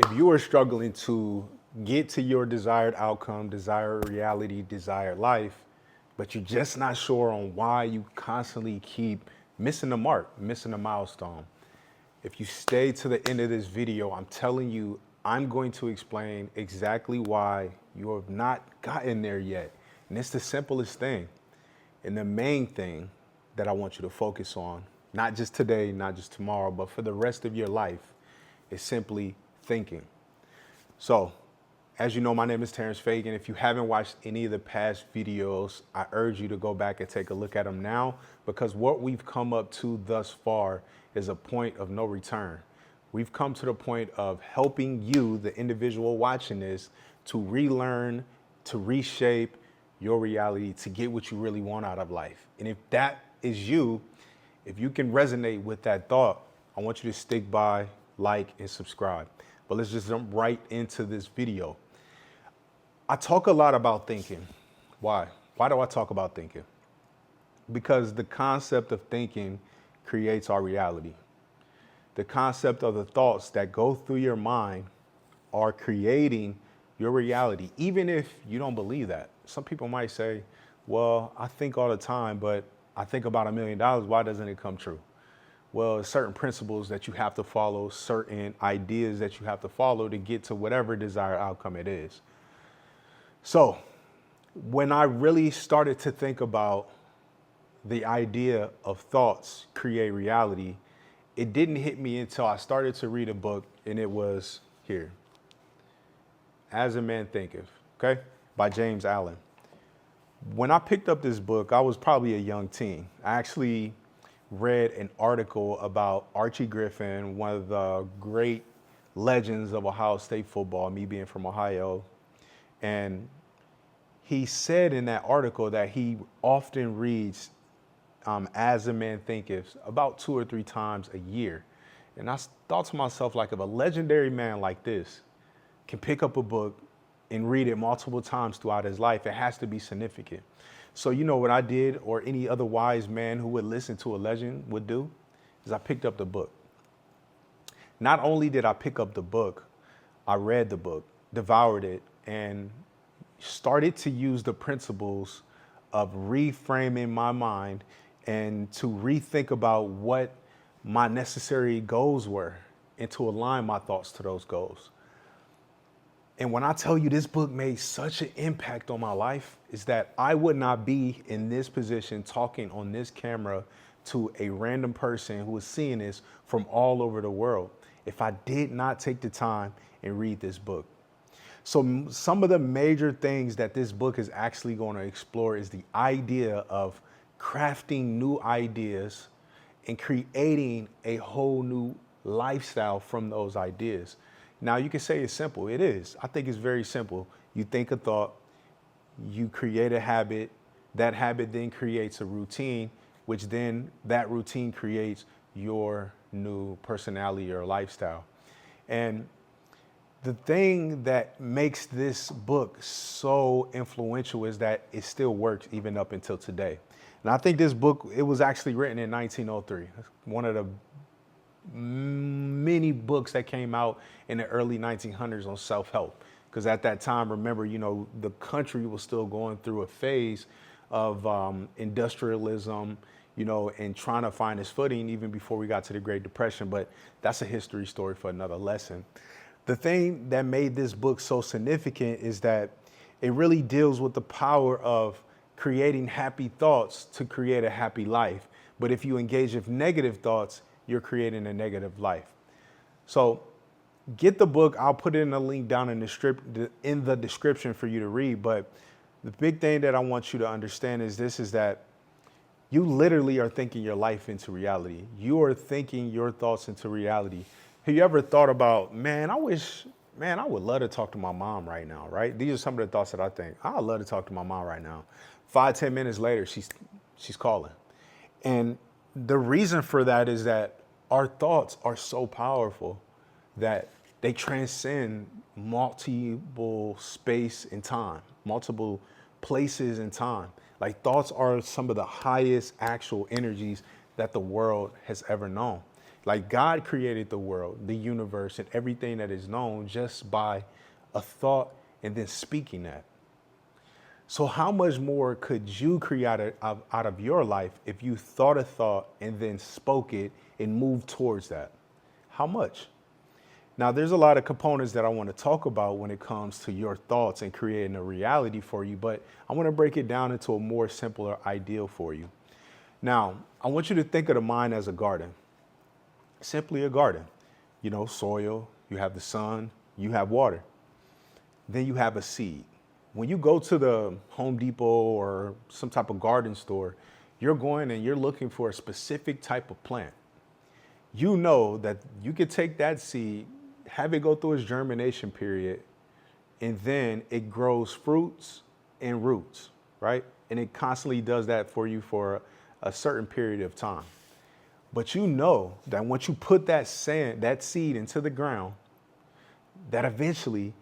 If you are struggling to get to your desired outcome, desired reality, desired life, but you're just not sure on why you constantly keep missing the mark, missing the milestone, if you stay to the end of this video, I'm telling you, I'm going to explain exactly why you have not gotten there yet. And it's the simplest thing. And the main thing that I want you to focus on, not just today, not just tomorrow, but for the rest of your life, is simply thinking. So, as you know, my name is Terrence Feagin. If you haven't watched any of the past videos, I urge you to go back and take a look at them now, because what we've come up to thus far is a point of no return. We've come to the point of helping you, the individual watching this, to relearn, to reshape your reality, to get what you really want out of life. And if that is you, if you can resonate with that thought, I want you to stick by, like, and subscribe. But let's just jump right into this video. I talk a lot about thinking. Why? Why do I talk about thinking? Because the concept of thinking creates our reality. The concept of the thoughts that go through your mind are creating your reality, even if you don't believe that. Some people might say, well, I think all the time, but I think about $1 million. Why doesn't it come true? Well, certain principles that you have to follow, certain ideas that you have to follow to get to whatever desired outcome it is. So when I really started to think about the idea of thoughts create reality, it didn't hit me until I started to read a book, and it was here, As a Man Thinketh, okay, by James Allen. When I picked up this book, I was probably a young teen. I actually read an article about Archie Griffin, one of the great legends of Ohio State football, me being from Ohio. And he said in that article that he often reads As a Man Thinketh about 2 or 3 times a year. And I thought to myself, like, if a legendary man like this can pick up a book and read it multiple times throughout his life, it has to be significant. So you know what I did, or any other wise man who would listen to a legend would do, is I picked up the book. Not only did I pick up the book, I read the book, devoured it, and started to use the principles of reframing my mind and to rethink about what my necessary goals were and to align my thoughts to those goals. And when I tell you this book made such an impact on my life, is that I would not be in this position talking on this camera to a random person who is seeing this from all over the world if I did not take the time and read this book. So some of the major things that this book is actually going to explore is the idea of crafting new ideas and creating a whole new lifestyle from those ideas. Now, you can say it's simple. It is. I think it's very simple. You think a thought, you create a habit, that habit then creates a routine, which then that routine creates your new personality or lifestyle. And the thing that makes this book so influential is that it still works even up until today. And I think this book, it was actually written in 1903. It's one of the many books that came out in the early 1900s on self-help. Because at that time, remember, you know, the country was still going through a phase of industrialism, you know, and trying to find its footing even before we got to the Great Depression. But that's a history story for another lesson. The thing that made this book so significant is that it really deals with the power of creating happy thoughts to create a happy life. But if you engage with negative thoughts, you're creating a negative life. So get the book. I'll put it in a link down in the description for you to read. But the big thing that I want you to understand is this, is that you literally are thinking your life into reality. You are thinking your thoughts into reality. Have you ever thought about, man, I would love to talk to my mom right now, right? These are some of the thoughts that I think. I'd love to talk to my mom right now. 5-10 minutes later, she's calling. And the reason for that is that our thoughts are so powerful that they transcend multiple space and time, multiple places and time. Like, thoughts are some of the highest actual energies that the world has ever known. Like God created the world, the universe, and everything that is known just by a thought and then speaking that. So how much more could you create out of your life if you thought a thought and then spoke it and moved towards that? How much? Now, there's a lot of components that I want to talk about when it comes to your thoughts and creating a reality for you, but I want to break it down into a more simpler ideal for you. Now, I want you to think of the mind as a garden, simply a garden. You know, soil, you have the sun, you have water. Then you have a seed. When you go to the Home Depot or some type of garden store, you're going and you're looking for a specific type of plant. You know that you could take that seed, have it go through its germination period, and then it grows fruits and roots, right? And it constantly does that for you for a certain period of time. But you know that once you put that seed into the ground, that eventually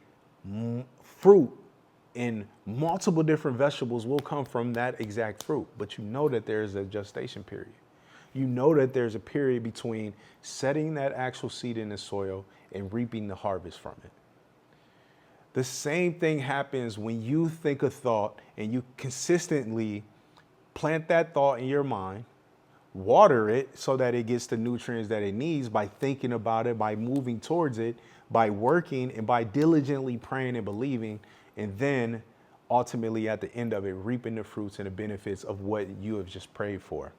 fruit and multiple different vegetables will come from that exact fruit. But you know that there's a gestation period. You know that there's a period between setting that actual seed in the soil and reaping the harvest from it. The same thing happens when you think a thought and you consistently plant that thought in your mind, water it so that it gets the nutrients that it needs by thinking about it, by moving towards it, by working and by diligently praying and believing, and then ultimately at the end of it, reaping the fruits and the benefits of what you have just prayed for.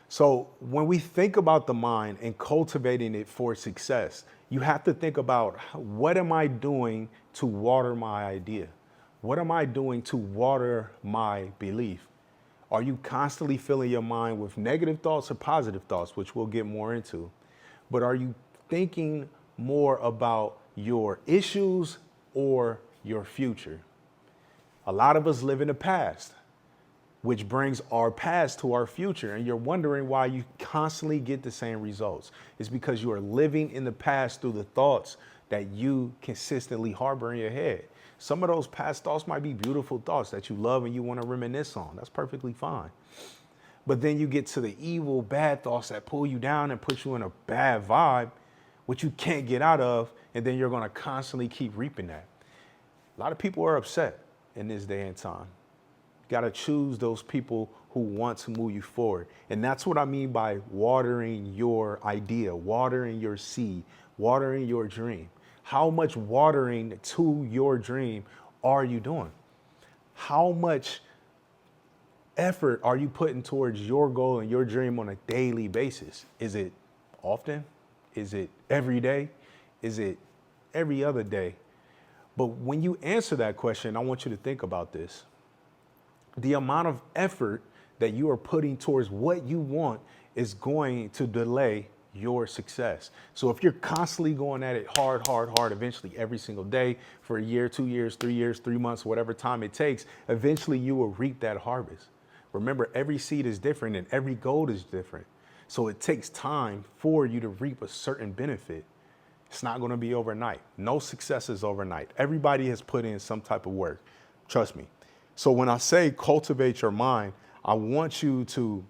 So when we think about the mind and cultivating it for success, you have to think about, what am I doing to water my idea? What am I doing to water my belief? Are you constantly filling your mind with negative thoughts or positive thoughts, which we'll get more into? But are you thinking more about your issues or your future? A lot of us live in the past, which brings our past to our future. And you're wondering why you constantly get the same results. It's because you are living in the past through the thoughts that you consistently harbor in your head. Some of those past thoughts might be beautiful thoughts that you love and you want to reminisce on. That's perfectly fine. But then you get to the evil, bad thoughts that pull you down and put you in a bad vibe, which you can't get out of. And then you're going to constantly keep reaping that. A lot of people are upset in this day and time. You got to choose those people who want to move you forward. And that's what I mean by watering your idea, watering your seed, watering your dream. How much watering to your dream are you doing? How much effort are you putting towards your goal and your dream on a daily basis? Is it often? Is it every day? Is it every other day? But when you answer that question, I want you to think about this. The amount of effort that you are putting towards what you want is going to delay your success. So if you're constantly going at it hard, eventually every single day for a year, 2 years, 3 years, 3 months, whatever time it takes, eventually you will reap that harvest. Remember, every seed is different and every goal is different. So it takes time for you to reap a certain benefit. It's not going to be overnight. No success is overnight. Everybody has put in some type of work. Trust me. So when I say cultivate your mind, I want you to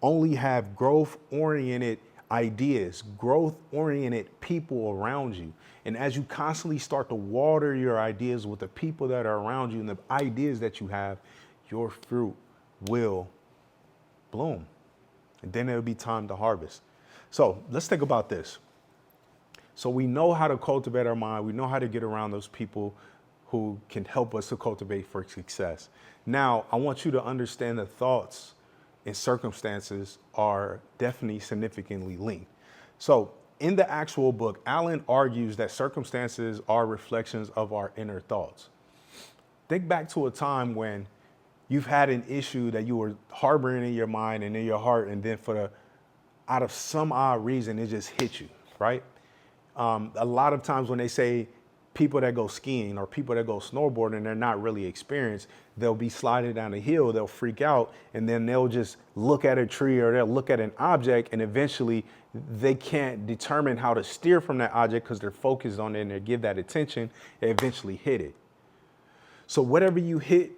only have growth-oriented ideas, growth-oriented people around you. And as you constantly start to water your ideas with the people that are around you and the ideas that you have, your fruit will bloom. And then it'll be time to harvest. So let's think about this. So we know how to cultivate our mind. We know how to get around those people who can help us to cultivate for success. Now, I want you to understand that thoughts and circumstances are definitely significantly linked. So in the actual book, Alan argues that circumstances are reflections of our inner thoughts. Think back to a time when you've had an issue that you were harboring in your mind and in your heart, and then out of some odd reason, it just hit you, right? A lot of times when they say people that go skiing or people that go snowboarding, they're not really experienced. They'll be sliding down a hill, they'll freak out, and then they'll just look at a tree or they'll look at an object, and eventually they can't determine how to steer from that object because they're focused on it and they give that attention and eventually hit it. So whatever you hit,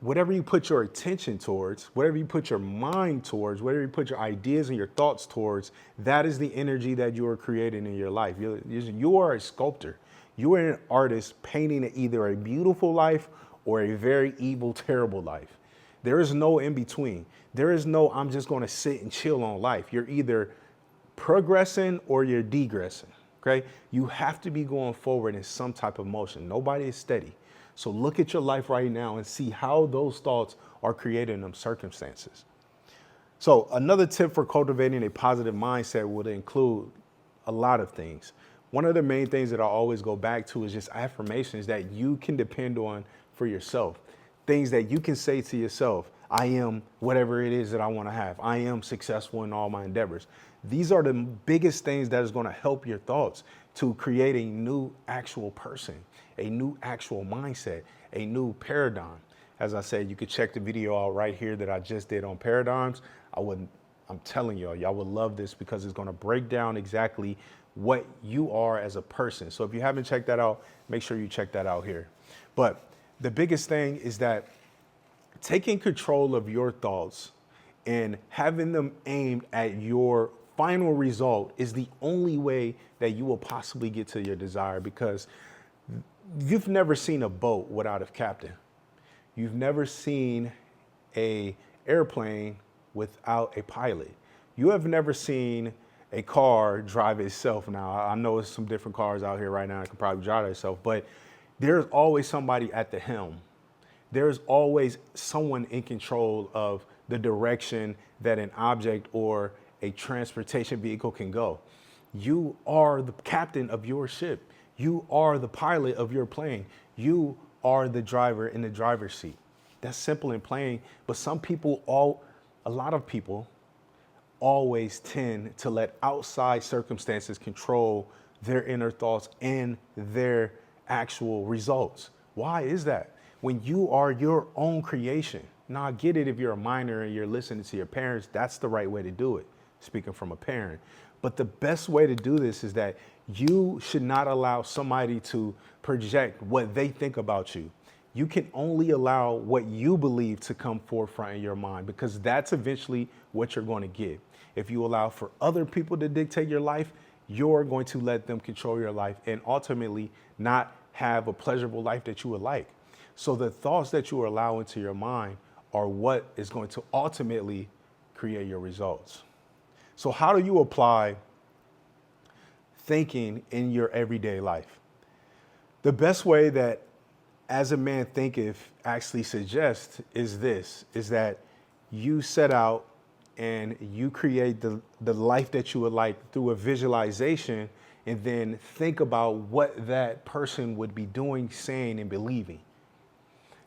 whatever you put your attention towards, whatever you put your mind towards, whatever you put your ideas and your thoughts towards, that is the energy that you are creating in your life. You are a sculptor. You are an artist painting either a beautiful life or a very evil, terrible life. There is no in between. There is no, I'm just going to sit and chill on life. You're either progressing or you're degressing. Okay. You have to be going forward in some type of motion. Nobody is steady. So look at your life right now and see how those thoughts are creating them circumstances. So another tip for cultivating a positive mindset would include a lot of things. One of the main things that I always go back to is just affirmations that you can depend on for yourself. Things that you can say to yourself. I am whatever it is that I want to have. I am successful in all my endeavors. These are the biggest things that is going to help your thoughts to create a new actual person, a new actual mindset, a new paradigm. As I said, you could check the video out right here that I just did on paradigms. I'm telling y'all would love this because it's going to break down exactly what you are as a person. So if you haven't checked that out, make sure you check that out here. But the biggest thing is that taking control of your thoughts and having them aimed at your final result is the only way that you will possibly get to your desire, because you've never seen a boat without a captain. You've never seen a airplane without a pilot. You have never seen a car drive itself. Now, I know there's some different cars out here right now that can probably drive itself, but there's always somebody at the helm. There's always someone in control of the direction that an object or a transportation vehicle can go. You are the captain of your ship. You are the pilot of your plane. You are the driver in the driver's seat. That's simple and plain, but a lot of people always tend to let outside circumstances control their inner thoughts and their actual results. Why is that? When you are your own creation. Now, I get it if you're a minor and you're listening to your parents, that's the right way to do it, speaking from a parent. But the best way to do this is that you should not allow somebody to project what they think about you. You can only allow what you believe to come forefront in your mind, because that's eventually what you're going to get. If you allow for other people to dictate your life, you're going to let them control your life and ultimately not have a pleasurable life that you would like. So the thoughts that you allow into your mind are what is going to ultimately create your results. So how do you apply thinking in your everyday life? The best way that As a Man Thinketh actually suggests is that you set out and you create the life that you would like through a visualization, and then think about what that person would be doing, saying, and believing.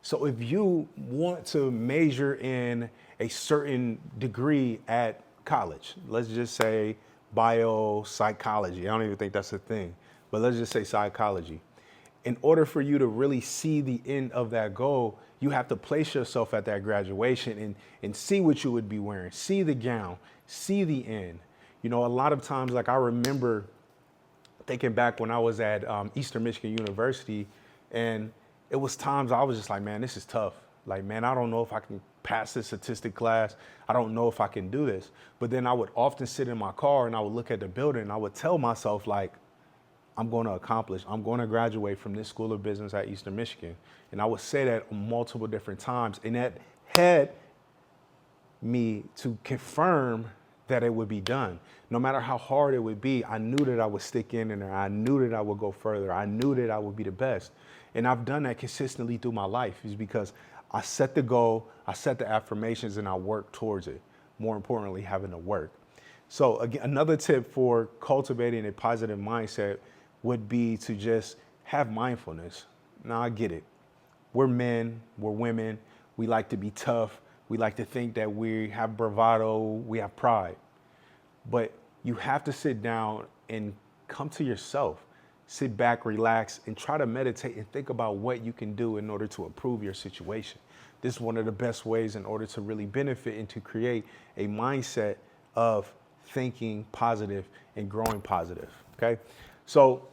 So if you want to major in a certain degree at college, let's just say biopsychology. I don't even think that's a thing, but let's just say psychology. In order for you to really see the end of that goal, you have to place yourself at that graduation and see what you would be wearing, see the gown, see the end. You know, a lot of times, like I remember thinking back when I was at Eastern Michigan University, and it was times I was just like, man, this is tough. Like, man, I don't know if I can pass this statistic class. I don't know if I can do this. But then I would often sit in my car and I would look at the building and I would tell myself, like, I'm going to graduate from this school of business at Eastern Michigan. And I would say that multiple different times. And that had me to confirm that it would be done. No matter how hard it would be, I knew that I would stick in there. I knew that I would go further. I knew that I would be the best. And I've done that consistently through my life, is because I set the goal, I set the affirmations, and I work towards it. More importantly, having to work. So again, another tip for cultivating a positive mindset would be to just have mindfulness. Now, I get it. We're men, we're women. We like to be tough. We like to think that we have bravado, we have pride. But you have to sit down and come to yourself. Sit back, relax, and try to meditate and think about what you can do in order to improve your situation. This is one of the best ways in order to really benefit and to create a mindset of thinking positive and growing positive, okay? So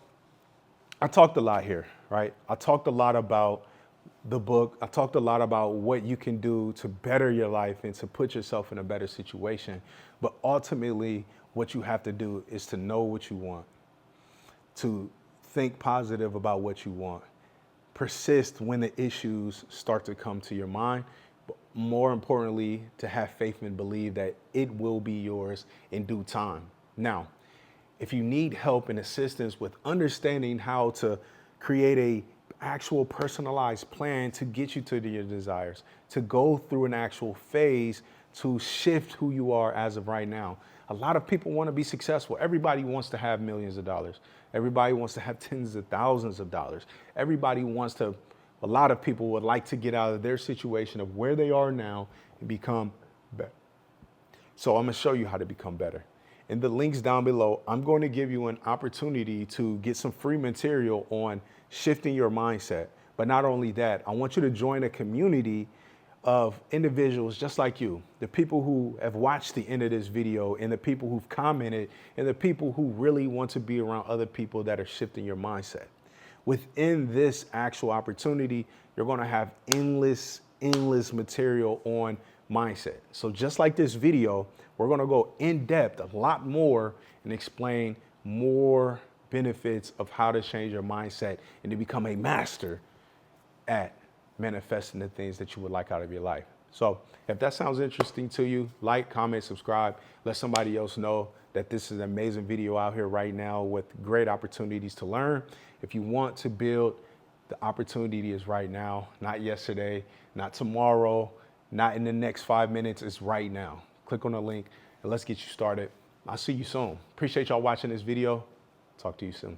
I talked a lot here, right? I talked a lot about the book. I talked a lot about what you can do to better your life and to put yourself in a better situation. But ultimately, what you have to do is to know what you want, to think positive about what you want, persist when the issues start to come to your mind, but more importantly, to have faith and believe that it will be yours in due time. Now, if you need help and assistance with understanding how to create a actual personalized plan to get you to your desires, to go through an actual phase to shift who you are as of right now. A lot of people want to be successful. Everybody wants to have millions of dollars. Everybody wants to have tens of thousands of dollars. Everybody wants to, a lot of people would like to get out of their situation of where they are now and become better. So I'm going to show you how to become better. In the links down below, I'm going to give you an opportunity to get some free material on shifting your mindset. But not only that, I want you to join a community of individuals just like you, the people who have watched the end of this video and the people who've commented and the people who really want to be around other people that are shifting your mindset. Within this actual opportunity, you're going to have endless material on mindset. So just like this video, we're going to go in depth a lot more and explain more benefits of how to change your mindset and to become a master at manifesting the things that you would like out of your life. So if that sounds interesting to you, like, comment, subscribe, let somebody else know that this is an amazing video out here right now with great opportunities to learn. If you want to build, the opportunity is right now, not yesterday, not tomorrow, not in the next 5 minutes, it's right now. Click on the link and let's get you started. I'll see you soon. Appreciate y'all watching this video. Talk to you soon.